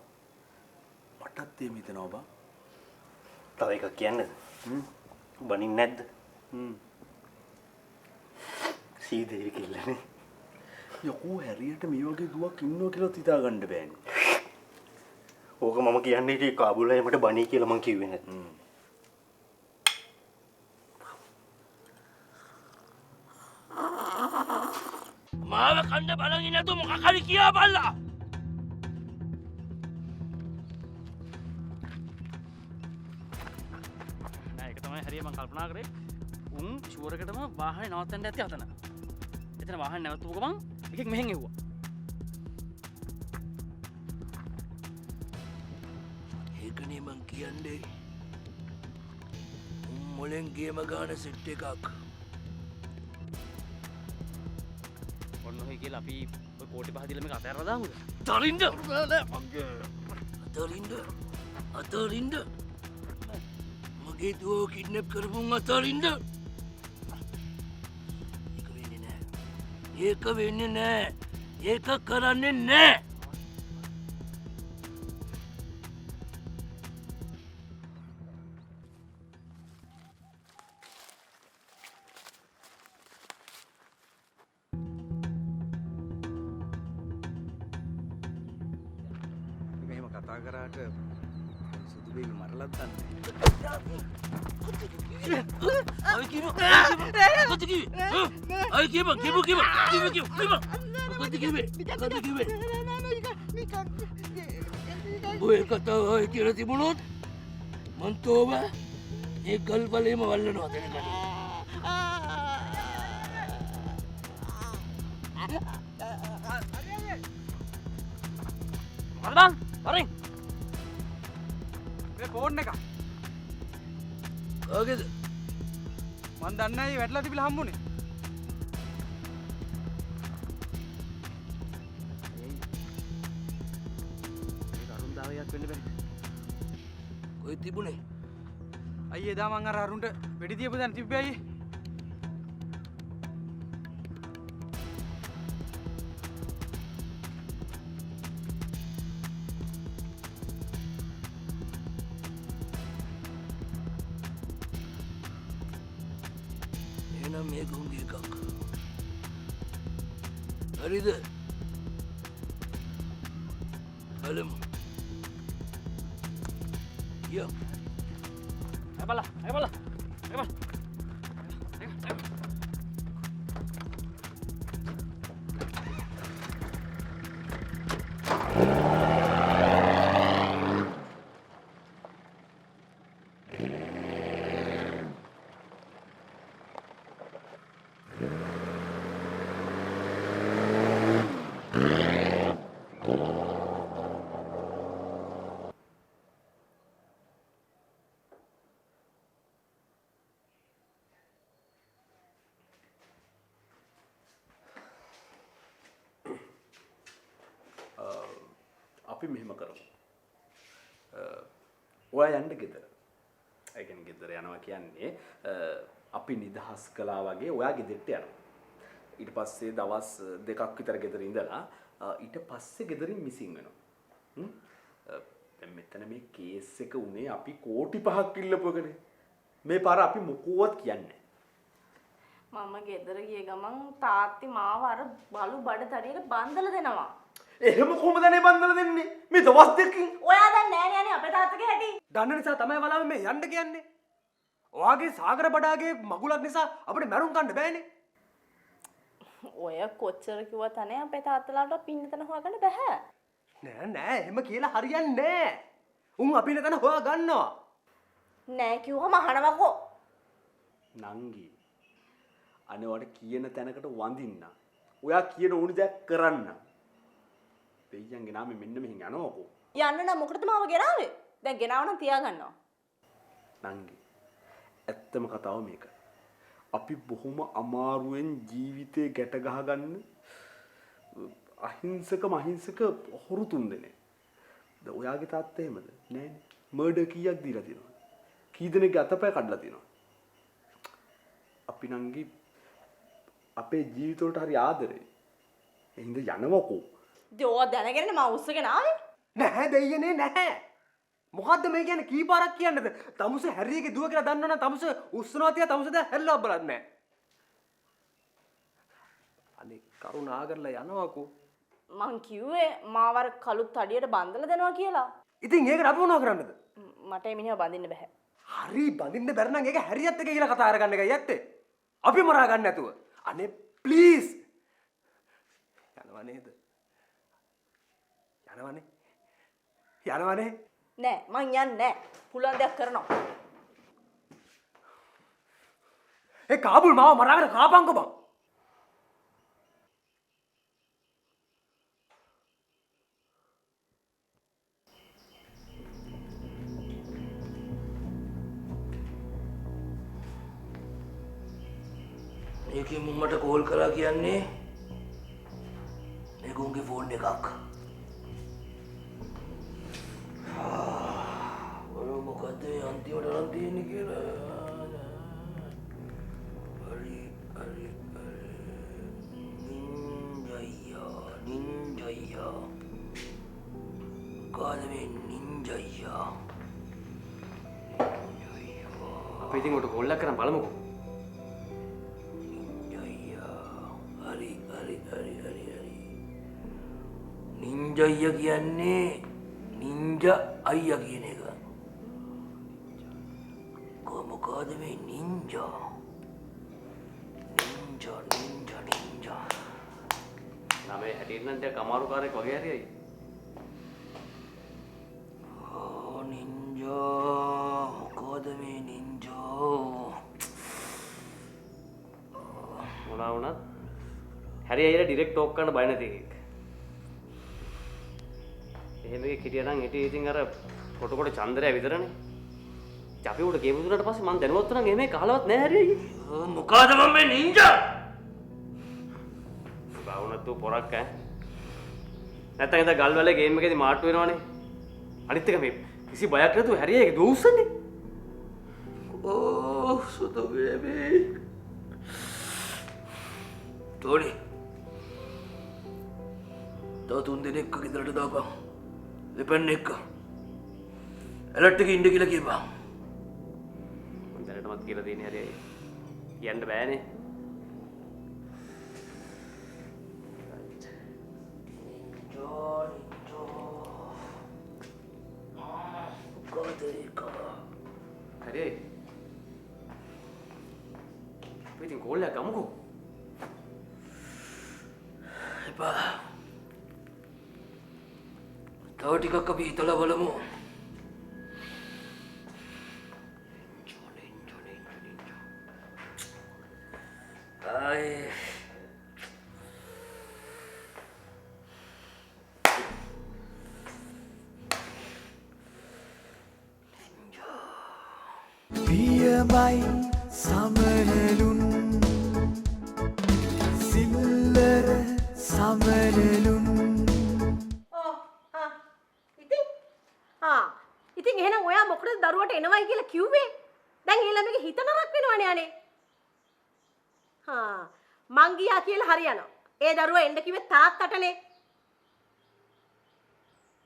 [SPEAKER 3] මටත් එහෙම හිතෙනවා බං.
[SPEAKER 5] තව එකක් කියන්නද? බනින් නැද්ද? සීදේවි කිල්ලනේ.
[SPEAKER 3] යකෝ හැරියට මේ වගේ දුවක් ඉන්නවා කියලා හිතා ගන්න බෑනේ.
[SPEAKER 5] ඕක මම කියන්නේ ඉතින් කාබුලයි මට බණී කියලා මං කිව්වේ නැත්.
[SPEAKER 2] මාව කන්න බලන් ඉන්නේ නැතුව මොකක් හරි කියා බල්ලා.
[SPEAKER 10] නෑ ඒක තමයි හරිය මං කල්පනා කරේ. උන් ෂුවරකටම වාහනේ නවත්තන්න ඇති අතන. එතන වාහනේ නැවතුව ගමන් එකෙක් මෙහෙන් එව්වා.
[SPEAKER 2] ඒකනේ මං කියන්නේ. මොලෙන් ගේම ගාන සෙට් එකක්.
[SPEAKER 10] ඔන්න ඔය කියලා අපි ඔය කෝටි පහ දීලා මේක අතහැරලා දාමුද?
[SPEAKER 2] තරින්ද අතරින්ද මගේ දුව කිඩ්නැප් කරපුන් අතරින්ද ඒක වෙන්නේ නෑ ඒක කරන්නේ නෑ
[SPEAKER 9] මෙහෙම කතා කරාට සුදු බේබි මරලත් දන්නේ
[SPEAKER 2] ඔය කතාවයි කියලා තිබුණොත් මං තෝම ඒ ගල් බලේම වල්ලනවා දැනගන්න.
[SPEAKER 10] මරදන් වරින්
[SPEAKER 9] මේ ෆෝන් එක
[SPEAKER 2] කාගේද?
[SPEAKER 9] මන් දන්නේ නැහැ වැටලා තිබිලා හම්බුනේ.
[SPEAKER 10] ඒක අරුන්දාවයක් වෙන්න බැරි.
[SPEAKER 2] කොයි තිබුණේ?
[SPEAKER 9] අයියේ එදා මං අර අරුන්ට වෙඩි තියපු දැන් තිබ්බේ අයියේ.
[SPEAKER 2] එහෙනම් මේක උන්ගේ එකක්. හරිද? බලමු. යෝ.
[SPEAKER 10] ඇබලා ඇබලා ඇබලා
[SPEAKER 3] අපි මෙහෙම කරමු. ඔයා යන්න ගෙදර. ඒ කියන්නේ ගෙදර යනවා කියන්නේ අපි නිදහස් කළා වගේ ඔයා ගෙදරට යනවා. ඊට පස්සේ දවස් දෙකක් විතර ගෙදර ඉඳලා ඊට පස්සේ ගෙදරින් මිසින් වෙනවා. දැන් මෙතන මේ කේස් එක උනේ අපි කෝටි 5ක් ඉල්ලපු එකනේ. මේ පාර අපි මොකවත් කියන්නේ නැහැ.
[SPEAKER 11] මම ගෙදර ගිය ගමන් තාත්ති මාව අර බලු බඩ තරියට බන්දලා දෙනවා.
[SPEAKER 3] එහෙම කොහොමද නේ බන්දලා දෙන්නේ? මේ දවස් දෙකකින්.
[SPEAKER 11] ඔයා දැන් නෑනේ යන්නේ අපේ තාත්තගේ හැටි.
[SPEAKER 4] දන්න නිසා තමයි වලාම මේ යන්න කියන්නේ. ඔයාගේ සාගර බඩාගේ මගුලක් නිසා අපිට මැරුම් ගන්න බෑනේ.
[SPEAKER 11] ඔය කොච්චර කිව්වත් අනේ අපේ තාත්තලාට පින්නතන හොයාගන්න බෑ.
[SPEAKER 4] නෑ නෑ එහෙම කියලා හරියන්නේ නෑ. උන් අපි නතන හොයා ගන්නවා.
[SPEAKER 11] නෑ කිව්වම අහනවකෝ.
[SPEAKER 3] නංගි. අනේ ඔයාලට කියන තැනකට වඳින්න. ඔයා කියන ඕනි දෙයක් කරන්න. දෙයියන්ගේ නාමෙ මෙන්න මෙහෙන් යනවකෝ.
[SPEAKER 11] යන්න නම් මොකටද මාව ගෙනාවේ? දැන් ගෙනාව නම් තියාගන්නවා.
[SPEAKER 3] නංගි. ඇත්තම කතාව මේක. අපි බොහොම අමාරුවෙන් ජීවිතේ ගැට ගහගන්න අහිංසක හොරු තුන් දෙනෙක්. දැන් ඔයාගේ තාත්තා එහෙමද? නෑනේ. මර්ඩර් කීයක් දීලා තියෙනවද? කී දෙනෙක්ගේ අතපය කඩලා තියෙනවද? අපි නංගි අපේ ජීවිත වලට හරි ආදරේ. එහෙනම් යනවකෝ.
[SPEAKER 11] දෝ දැනගෙන මම උස්සගෙන ආවේ.
[SPEAKER 4] නැහැ දෙයියනේ නැහැ. මොකද්ද මේ කියන්නේ කී පාරක් කියන්නද? තමුස හැරියගේ දුව කියලා දන්නවනම් තමුස උස්සනවා තියා තමුස දැන් හැල්ලව බලන්නේ නැහැ. අනේ කරුණා කරලා යනවකෝ.
[SPEAKER 11] මං කිව්වේ මාවර කළුත් අඩියට බන්දලා දෙනවා කියලා.
[SPEAKER 4] ඉතින් ඒකට අපි මොනව කරන්නද?
[SPEAKER 11] මට මේ මිනිහව බඳින්න බෑ.
[SPEAKER 4] හරි බඳින්න බැර නම් ඒක හැරියත් එක කියලා කතා කරගන්න එකයි ඇත්තේ. අපි මරා ගන්න නැතුව. අනේ ප්ලීස්. යනවා නේද? යනවනේ. යනවනේ.
[SPEAKER 11] නෑ මං යන්නේ නෑ. පුළුවන් දෙයක් කරනවා.
[SPEAKER 4] ඒ කාබුල් මාව මරාගෙන කාපංකෝ බං.
[SPEAKER 2] ඒකෙන් මට කෝල් කරලා කියන්නේ මේක එකක්. ඔය මොකද අන්තිමට නම් තියෙන්නේ කියලා. හරි හරි නින්ජයියා මොකද මේ නින්ජයියා
[SPEAKER 5] අපි ඉතින් උට කොල්ලක් කරන් බලමුකෝ.
[SPEAKER 2] නින්ජයිය කියන්නේ නින්ජ අයියා කියන එක. මොකද මේ නින්ජා? නින්ජා.
[SPEAKER 5] ළමයි හැටියට නම් ටික අමාරුකාරයෙක් වගේ හරියයි.
[SPEAKER 2] නින්ජා මොකද මේ නින්ජා?
[SPEAKER 5] මොනවා වුණත් හැරි අයියට ඩිරෙක්ට් ටෝක් කරන්න බය නැති එකෙක්. එහෙම එකෙක් හිටියනම් හිටියේ ඉතින් අර කොට චන්දරයා විතරනේ. අපි උඩ ගේම් දුන්නාට පස්සේ මම දැනුවත් වුණා එහෙම එකක් අහලවත් නැහැ හැරි අයියේ.
[SPEAKER 2] මොකද මම මේ නින්ජා?
[SPEAKER 5] බවුනත් තු පොරක් ඈ. නැත්තම් ඉතින් ගල් වලේ ගේම් එකේදී මාට්ටු වෙනවනේ. අනිත් එක මේ කිසි බයක් නැතුව හැරි අයියේ දුව උස්සන්නේ.
[SPEAKER 2] ඕ සුදු බේබී. ටෝනි. තව 3 දිනක් ගෙදරට දාපන්. දෙපැන්න එක්ක. ඇලර්ට් එකේ ඉන්න කියලා කියපන්.
[SPEAKER 5] මම දැනටමත් කියලා දෙන්නේ හැරි අයියේ. කියන්න බෑනේ. හරි. අපි ඉතින් කෝල්ලයක් ගමුකෝ.
[SPEAKER 2] එපා. තව ටිකක් අපි හිතලා බලමු. ආයේ
[SPEAKER 1] පියමයි සමනලුන් සිල්ලර සමනලුන්.
[SPEAKER 6] ඉතින් එහෙනම් ඔයා මොකටද දරුවට එනවයි කියලා කිව්වේ? දැන් ඒ ළමගේ හිත නරක වෙනවනේ අනේ. මං ගියා කියලා හරියනවා. ඒ දරුවා එන්න කිව්වේ තාත්තටනේ.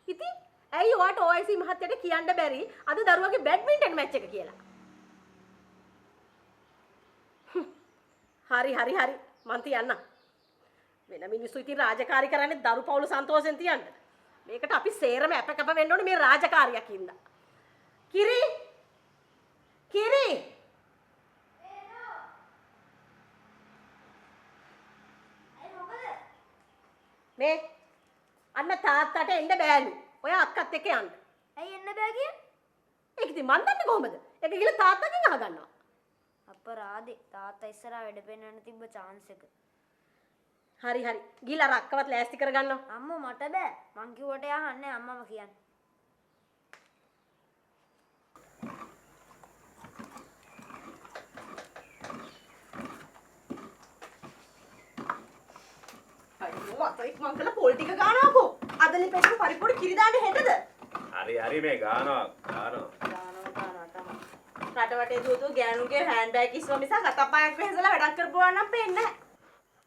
[SPEAKER 6] ඉතින් ඇයි ඔයාට OIC මහත්තයට කියන්න බැරි අද දරුවාගේ බැඩ්මින්ටන් මැච් එක කියලා? හරි මං තියන්නම්. වෙන මිනිස්සු ඉතින් රාජකාරී කරන්නේ දරු පවුල සන්තෝෂෙන් තියන්න. මේකට අපි සේරම අපකප වෙන්න ඕනේ මේ රාජකාරියක් ඉඳලා. කිරි මේ අන්න තාත්තට එන්න බෑලු. ඔය අක්කත් එක්ක යන්න.
[SPEAKER 8] ඇයි එන්න බෑ කියන්නේ?
[SPEAKER 6] ඒක ඉතින් මන් දන්නේ කොහමද? ඒක ගිහලා තාත්තගෙන් අහගන්නවා.
[SPEAKER 8] අපරාදේ තාත්තා ඉස්සරහා වැඩ පෙන්නන්න තිබ්බ chance එක.
[SPEAKER 6] හරි ගිහලා රක්කවත් ලෑස්ති කරගන්නවා.
[SPEAKER 8] අම්මෝ මට බෑ. මං කිව්වට යහන්නේ අම්මම කියන්නේ.
[SPEAKER 6] අතෙක් මං කළ පොල් ටික ගානවාකෝ. අදලි පෙට්ටු පරිප්පුඩි කිරි දාන්නේ හෙටද?
[SPEAKER 4] හරි මේ ගානවා.
[SPEAKER 6] රට වටේ දුවතු ගෑනුගේ හෑන්ඩ් බෑග් ඉස්සුව මිසක් අතපයක් වෙහසලා වැඩක් කරපුවා නම් පේන්නේ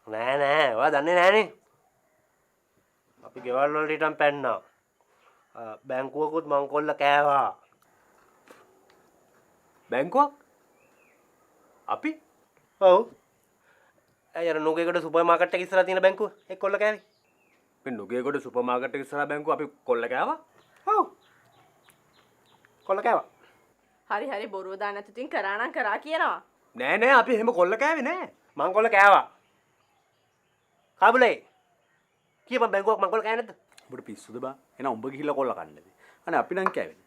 [SPEAKER 5] නෑ. ඔයා දන්නේ නෑනේ. අපි ගෙවල් වලට ඊටම් පැන්නා. බැංකුවකුත් මංකොල්ල කෑවා.
[SPEAKER 4] බැංකුවක්? අපි?
[SPEAKER 5] ඔව්. අය අර නුගේගොඩ සුපර් මාකට් එක ඉස්සරහා තියෙන බැංකුව ඒක කොල්ල කෑවේ.
[SPEAKER 4] මේ නුගේගොඩ සුපර් මාකට් එක ඉස්සරහා බැංකුව අපි කොල්ල කෑවා?
[SPEAKER 5] ඔව්. කොල්ල කෑවා.
[SPEAKER 6] හරි බොරුව දාන්න නැතු තින් කරා නම් කරා කියනවා.
[SPEAKER 4] නෑ අපි එහෙම කොල්ල කෑවේ නෑ.
[SPEAKER 5] මං කොල්ල කෑවා. කාබුලේ. කියපන් බැංකුවක් මං කොල්ල කෑවේ නැද්ද?
[SPEAKER 3] උඹට පිස්සුද බා? එහෙනම් උඹ ගිහිල්ලා කොල්ල කන්නද? අනේ අපි නම් කෑවේ.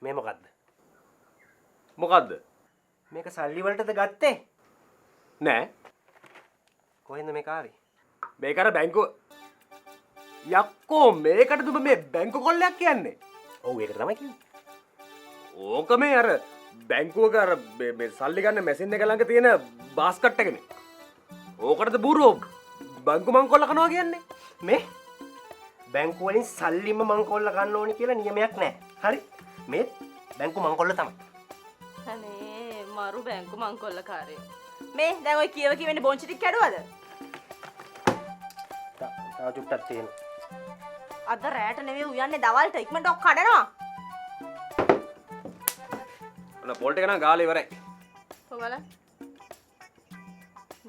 [SPEAKER 5] මේ මොකද්ද?
[SPEAKER 4] මොකද්ද?
[SPEAKER 5] මේක සල්ලි වලටද ගත්තේ?
[SPEAKER 4] නෑ.
[SPEAKER 5] කොහෙන්ද මේක ආවේ?
[SPEAKER 4] මේක අර බැංකුව යක්කෝ මේකටද උඹ මේ බැංකු කොල්ලයක් කියන්නේ?
[SPEAKER 5] ඔව් ඒක තමයි කියන්නේ.
[SPEAKER 4] ඕක මේ අර බැංකුවක අර මේ සල්ලි ගන්න මැෂින් එක ළඟ තියෙන බාස්කට් එකනේ. ඕකටද බූරුවෝ
[SPEAKER 5] බංකු මංකොල්ල කනවා කියන්නේ මේ බැංකු වලින් සල්ලිම මංකොල්ල ගන්න ඕනි කියලා නියමයක් නැහැ. හරි? මේ බැංකු මංකොල්ල තමයි.
[SPEAKER 11] අනේ මරු බැංකු මංකොල්ල කාරයෝ. මේ දැන් ඔය කියව කියවෙන්නේ බොන්චි ටික කැඩුවද?
[SPEAKER 5] තව චුට්ටක් තියෙනවා.
[SPEAKER 11] අද රැට නෙවෙයි උයන්නේ දවල්ට ඉක්මනට ඔක් කඩනවා.
[SPEAKER 9] ඔන්න පොල් ටික නම් ගාලා ඉවරයි.
[SPEAKER 11] කොහොමද?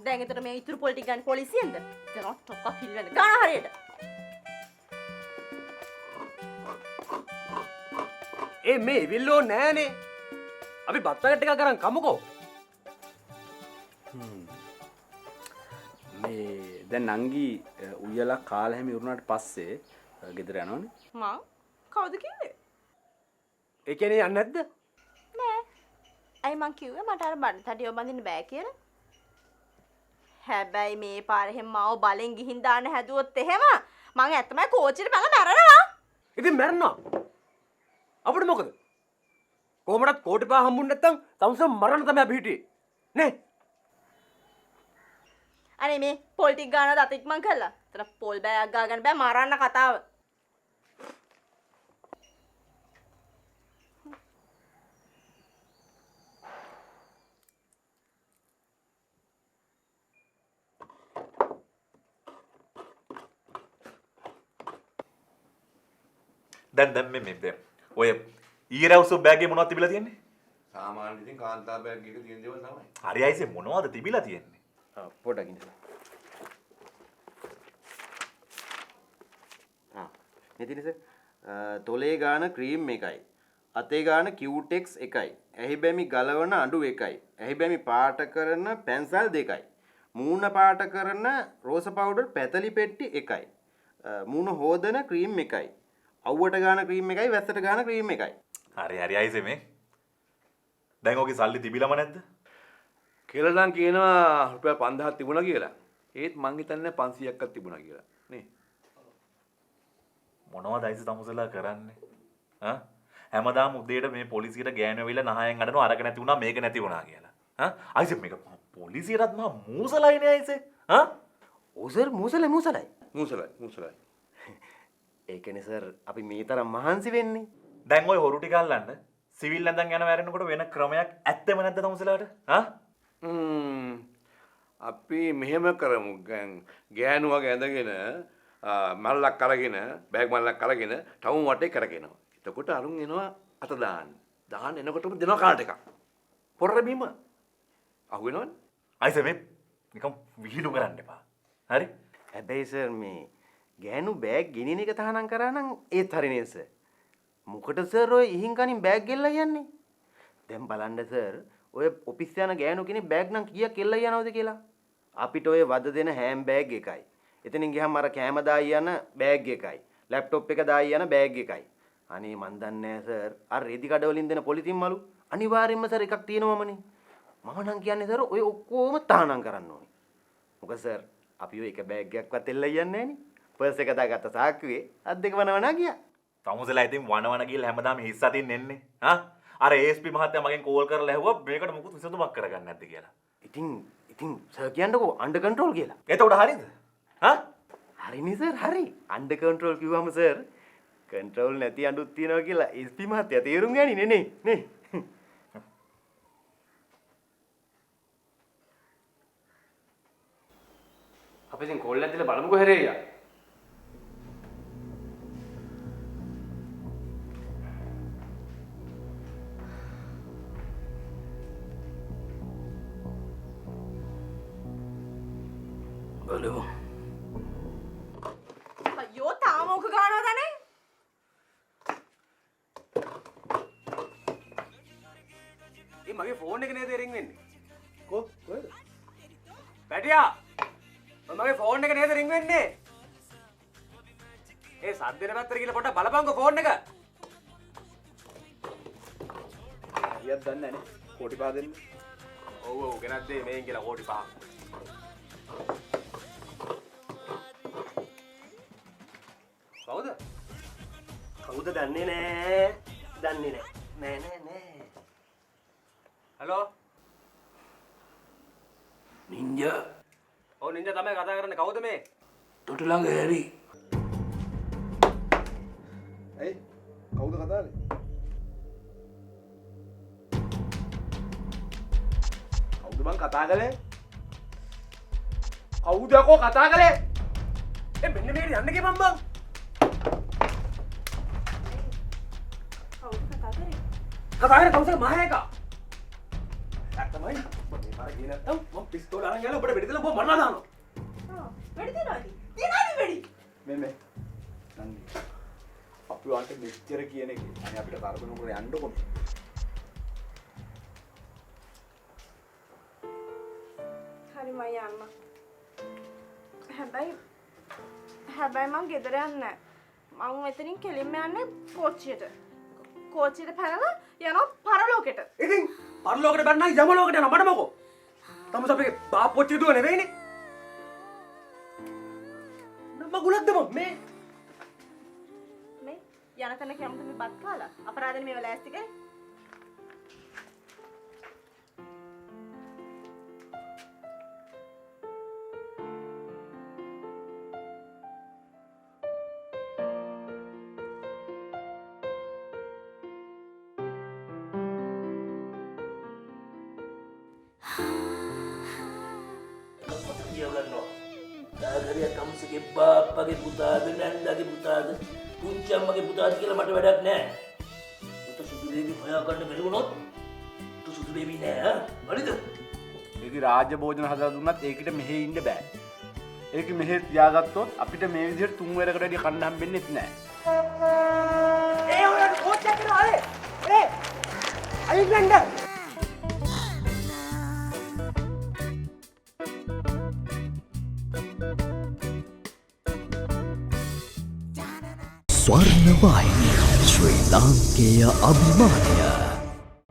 [SPEAKER 11] දැන් එතන මේ ඉතුරු පොල් ටික ගන්න පොලිසියෙන්ද? දැන් ඔක්කොම පිළිවෙල ගන්න හරියට.
[SPEAKER 5] ඒ මේ විල්ලෝ නෑනේ. අපි බත් පැකට් එකක් ගන්න කමුකෝ.
[SPEAKER 9] මේ දැන් නංගි උයලා කාලා හැම ඉවරුනාට පස්සේ ගෙදර යනවනේ.
[SPEAKER 11] මං කවුද කිව්වේ?
[SPEAKER 5] ඒ කියන්නේ යන්නේ නැද්ද?
[SPEAKER 11] නෑ. අයි මං කිව්වේ මට අර බඩතඩියව බඳින්න බෑ කියලා. හැබැයි මේ පාර එහෙම මාව බලෙන් ගිහින් දාන්න හැදුවොත් එහෙම මං ඇත්තමයි කෝච්චියට බැල මැරෙනවා.
[SPEAKER 5] ඉතින් මැරෙනවා. අපිට මොකද? කොහොමදත් කෝටි පහ හම්බුනේ නැත්තම් තමුසම් මරන්න තමයි අපි හිටියේ. නේ?
[SPEAKER 11] අනේ මේ පොල් ටික ගන්නවද අත ඉක්මන් කළා. එතන පොල් බෑග් ගාගන්න බෑ මරන්න කතාව.
[SPEAKER 12] දැන් මේ ඔය ඊරවුසු බෑග් එකේ මොනවද තිබිලා තියෙන්නේ?
[SPEAKER 7] සාමාන්‍යයෙන් ඉතින් කාන්තා බෑග් එක තියෙන දේවල් තමයි.
[SPEAKER 12] හරි අයිසේ මොනවද තිබිලා තියෙන්නේ?
[SPEAKER 9] පොඩක් ඉන්න.
[SPEAKER 13] මෙතිනිස තොලේ ගාන ක්‍රීම් එකයි. අතේ ගාන කියුටෙක්ස් එකයි. ඇහි බැමි ගලවන අඬු එකයි. ඇහි බැමි පාට කරන පැන්සල් දෙකයි. මූණ පාට කරන රෝස පවුඩර් පැතලි පෙට්ටි එකයි. මූණ හොදන ක්‍රීම් එකයි. අවුවට ගාන ක්‍රීම් එකයි වැස්සට ගාන ක්‍රීම් එකයි.
[SPEAKER 12] හරි අයිසේ මේ. දැන් ඔගේ සල්ලි තිබිලම නැද්ද?
[SPEAKER 7] කියලා නම් කියනවා රුපියල් 5000ක් තිබුණා කියලා. ඒත් මං හිතන්නේ 500ක්වත් තිබුණා කියලා. නේ.
[SPEAKER 12] මොනවද අයිසේ තමුසලා කරන්නේ? හැමදාම උදේට මේ පොලිසියට ගෑනු වෙවිලා නහයෙන් අඬනවා අරක නැති වුණා මේක නැති වුණා කියලා. අයිසේ මේක පොලිසියටත් මහා මූසලයිනේ අයිසේ.
[SPEAKER 5] ඔසර් මූසලයි.
[SPEAKER 7] මූසලයි.
[SPEAKER 5] ඒ කියන්නේ සර් අපි මේ තරම් මහන්සි වෙන්නේ.
[SPEAKER 12] දැන් ওই හොරු ටික අල්ලන්න සිවිල් නැඳන් යන වැරෙනකොට වෙන ක්‍රමයක් ඇත්තම නැද්ද තමුසලාට?
[SPEAKER 7] අපි මෙහෙම කරමු. ගෑනු වගේ ඇඳගෙන මල්ලක් අරගෙන බෑග් මල්ලක් අරගෙන ටවුන් වටේ කරගෙනවා. එතකොට අරුන් එනවා අත දාන්න. දාන්න එනකොටම දෙනවා කාට එකක්. පොර බීම. අහු වෙනවනේ.
[SPEAKER 12] අයිසේ මේ නිකම් විහිළු කරන්න එපා. හරි?
[SPEAKER 13] හැබැයි සර් මේ ගෑනු බෑග් ගෙනින එක තහනම් කරා නම් ඒත් හරිනේ සර්. මොකටද සර් ඔය ඉහින් කනින් බෑග් ගෙල්ලා යන්නේ? දැන් බලන්න සර් ඔය ඔෆිස් යන ගෑනු කෙනෙක් බෑග් නම් කීයක් එල්ලා යනවද කියලා? අපිට ඔය වද දෙන හෑම් බෑග් එකයි. එතනින් ගියාම අර කෑම දායි යන බෑග් එකයි. ලැප්ටොප් එක දායි යන බෑග් එකයි. අනේ මන් දන්නේ නැහැ සර්. අර රෙදි කඩ වලින් දෙන පොලිතින් මලු අනිවාර්යෙන්ම සර් එකක් තියෙනවමනේ. මම නම් කියන්නේ සර් ඔය ඔක්කොම තහනම් කරන්න ඕනේ. මොකද සර් අපි ඔය එක බෑග් එකක්වත් එල්ලා යන්නේ නැහනේ. පර්ස් එක දාගත්ත සාක්කුවේ අත් දෙක වනවනා ගියා.
[SPEAKER 12] තමුසලා ඉතින් වනවන ගිහලා හැමදාම හිස් අතින් එන්නේ. අර ASP මහත්තයා මගෙන් කෝල් කරලා ඇහුවා මේකට මොකුත් විසඳුමක් කරගන්න නැද්ද කියලා.
[SPEAKER 13] ඉතින් සර් කියන්නකෝ අන්ඩර් කන්ට්‍රෝල් කියලා.
[SPEAKER 12] එතකොට හරිද?
[SPEAKER 13] හරිනේ සර් හරි. අන්ඩර් කන්ට්‍රෝල් කිව්වම සර් කන්ට්‍රෝල් නැති අඬුත් තියනවා කියලා ASP මහත්තයා තේරුම් ගන්නේ නේ.
[SPEAKER 9] අපි ඉතින් කෝල් එකක් දීලා බලමුකෝ හැරෙයියා.
[SPEAKER 2] බලමු.
[SPEAKER 11] අයියෝ තාම ඔක ගන්නවද නේ?
[SPEAKER 5] මගේ ෆෝන් එක නේද රින් වෙන්නේ? කොහෙද? පැටියා. මගේ ෆෝන් එක නේද රින් වෙන්නේ? ඒ සද්දෙන පැත්තට ගිහලා පොඩ්ඩක් බලපන්කෝ ෆෝන් එක.
[SPEAKER 9] හරියට දන්නේ නැහැ. කෝටි පහ දෙන්න.
[SPEAKER 5] ඔව් ගෙනත් දෙයි මේන් කියලා කෝටි 5. කවුද දන්නේ නෑ. නෑ. Hello
[SPEAKER 2] ninja.
[SPEAKER 5] ඔව් නින්ජා තමයි කතා කරන්නේ. කවුද මේ?
[SPEAKER 2] තොට ළඟ හැරි.
[SPEAKER 5] ඇයි? කවුද කතා කරන්නේ? කවුද බං කතා කළේ? කවුද යකෝ කතා කළේ? මෙන්න මේක යන්න ගියපම් බං.
[SPEAKER 11] කවුද කතා කරේ?
[SPEAKER 5] කතා කරේ කවුද මහේක? ඇත්තමයි. මම මේ පාර ගියේ නැත්තම් මම පිස්තෝල අරන් ගිහලා ඔබට වෙඩි දෙලා ඔබ මරලා දානවා.
[SPEAKER 11] වැඩි තියනවාද? තියනවාද වැඩි?
[SPEAKER 5] මේ නන්දි. අපි වන්ට මෙච්චර කියන එක. අනේ අපිට කරබන උගල යන්නකො.
[SPEAKER 11] හරි මම යන්න. හැබැයි මං ගෙදර යන්නේ නැහැ. මං මෙතනින් කෙලින්ම යන්නේ කෝච්චියට. කෝච්චියට පැනලා යනවා පරලෝකෙට.
[SPEAKER 5] ඉතින් පරලෝකෙට බැන්නා යමලෝකෙට යනවා මට මොකෝ? තමස අපේ බාප්පොච්චි දුව නෙවෙයිනේ. නම ගුලක්ද මම මේ
[SPEAKER 11] යන තැන කැමති මේ බත් කාලා අපරාධනේ මේව ලෑස්ති කරේ.
[SPEAKER 2] දාගරිය කම්සගේ බාප්පගේ පුතාද නැන්දාගේ පුතාද පුංචි අම්මගේ පුතාද කියලා මට වැඩක් නෑ. උත සුදු බේබි හොයාගන්න බැලුවොත් උත සුදු බේබි නෑ. හරිද?
[SPEAKER 5] ඒක රාජ්‍ය භෝජන හදලා දුන්නත් ඒකිට මෙහෙ ඉන්න බෑ. ඒක මෙහෙ තියාගත්තොත් අපිට මේ විදිහට තුන් වේරකට වැඩි කන්න හම්බෙන්නේ නැහැ. ඒ ඔයාලට කෝච්චියක් කරනවා ඒ අයිලන්ඩ
[SPEAKER 14] ස්වර්ණවාහිනිය ශ්‍රී ලාංකේය අභිමානය